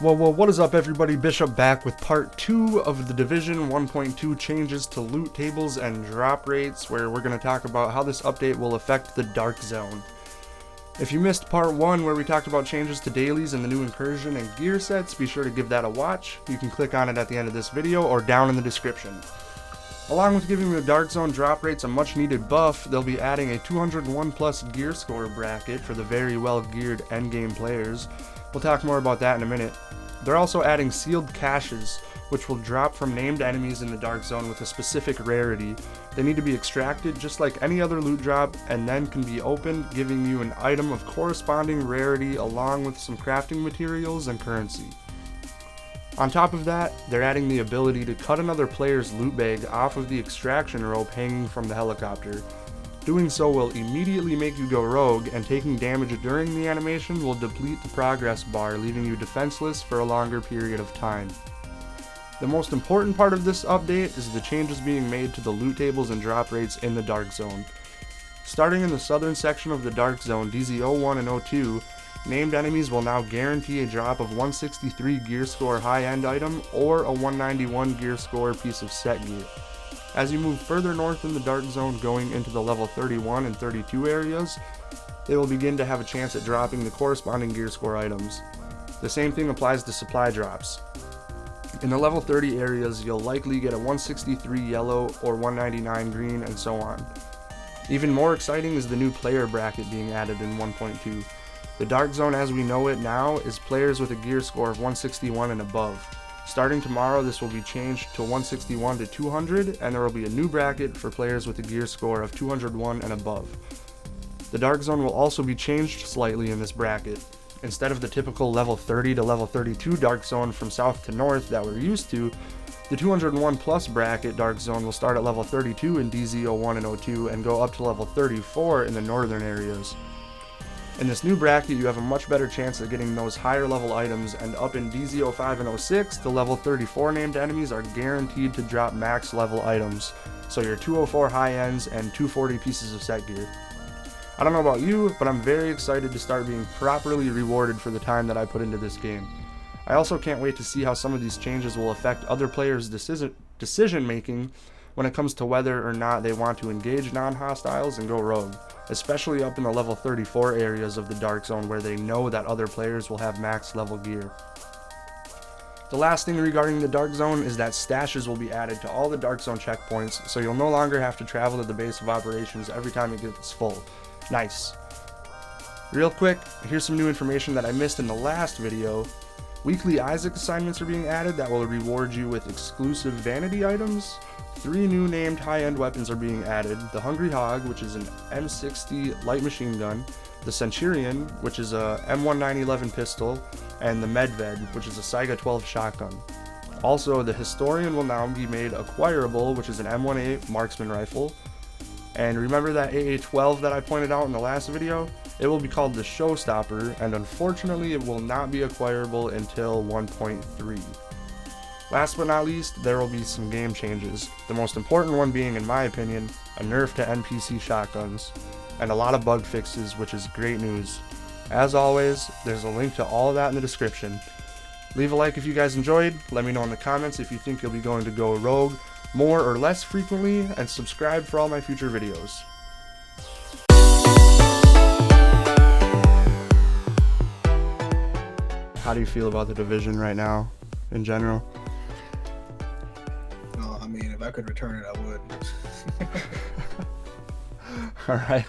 Well, what is up, everybody? Bishop back with part 2 of the Division 1.2 changes to loot tables and drop rates, where we're going to talk about how this update will affect the Dark Zone. If you missed part 1 where we talked about changes to dailies and the new incursion and gear sets, be sure to give that a watch. You can click on it at the end of this video or down in the description. Along with giving the Dark Zone drop rates a much needed buff, they'll be adding a 201 plus gear score bracket for the very well geared endgame players. We'll talk more about that in a minute. They're also adding sealed caches, which will drop from named enemies in the Dark Zone with a specific rarity. They need to be extracted just like any other loot drop and then can be opened, giving you an item of corresponding rarity along with some crafting materials and currency. On top of that, they're adding the ability to cut another player's loot bag off of the extraction rope hanging from the helicopter. Doing so will immediately make you go rogue, and taking damage during the animation will deplete the progress bar, leaving you defenseless for a longer period of time. The most important part of this update is the changes being made to the loot tables and drop rates in the Dark Zone. Starting in the southern section of the Dark Zone, DZ01 and 02, named enemies will now guarantee a drop of 163 gear score high-end item or a 191 gear score piece of set gear. As you move further north in the Dark Zone, going into the level 31 and 32 areas, they will begin to have a chance at dropping the corresponding gear score items. The same thing applies to supply drops. In the level 30 areas, you'll likely get a 163 yellow or 199 green and so on. Even more exciting is the new player bracket being added in 1.2. The Dark Zone as we know it now is players with a gear score of 161 and above. Starting tomorrow, this will be changed to 161 to 200, and there will be a new bracket for players with a gear score of 201 and above. The Dark Zone will also be changed slightly in this bracket. Instead of the typical level 30 to level 32 Dark Zone from south to north that we're used to, the 201 plus bracket Dark Zone will start at level 32 in DZ01 and 02 and go up to level 34 in the northern areas. In this new bracket, you have a much better chance of getting those higher level items, and up in DZ05 and 06, the level 34 named enemies are guaranteed to drop max level items, so your 204 high ends and 240 pieces of set gear. I don't know about you, but I'm very excited to start being properly rewarded for the time that I put into this game. I also can't wait to see how some of these changes will affect other players' decision making when it comes to whether or not they want to engage non-hostiles and go rogue, especially up in the level 34 areas of the Dark Zone where they know that other players will have max level gear. The last thing regarding the Dark Zone is that stashes will be added to all the Dark Zone checkpoints, so you'll no longer have to travel to the base of operations every time it gets full. Nice. Real quick, here's some new information that I missed in the last video. Weekly Isaac assignments are being added that will reward you with exclusive vanity items. 3 new named high-end weapons are being added: the Hungry Hog, which is an M60 light machine gun, the Centurion, which is a M1911 pistol, and the Medved, which is a Saiga 12 shotgun. Also, the Historian will now be made acquirable, which is an M18 marksman rifle. And remember that AA-12 that I pointed out in the last video? It will be called the Showstopper, and unfortunately it will not be acquirable until 1.3. Last but not least, there will be some game changes, the most important one being, in my opinion, a nerf to NPC shotguns, and a lot of bug fixes, which is great news. As always, there's a link to all of that in the description. Leave a like if you guys enjoyed, let me know in the comments if you think you'll be going to go rogue more or less frequently, and subscribe for all my future videos. How do you feel about the Division right now, in general? I mean, if I could return it, I would. Alright.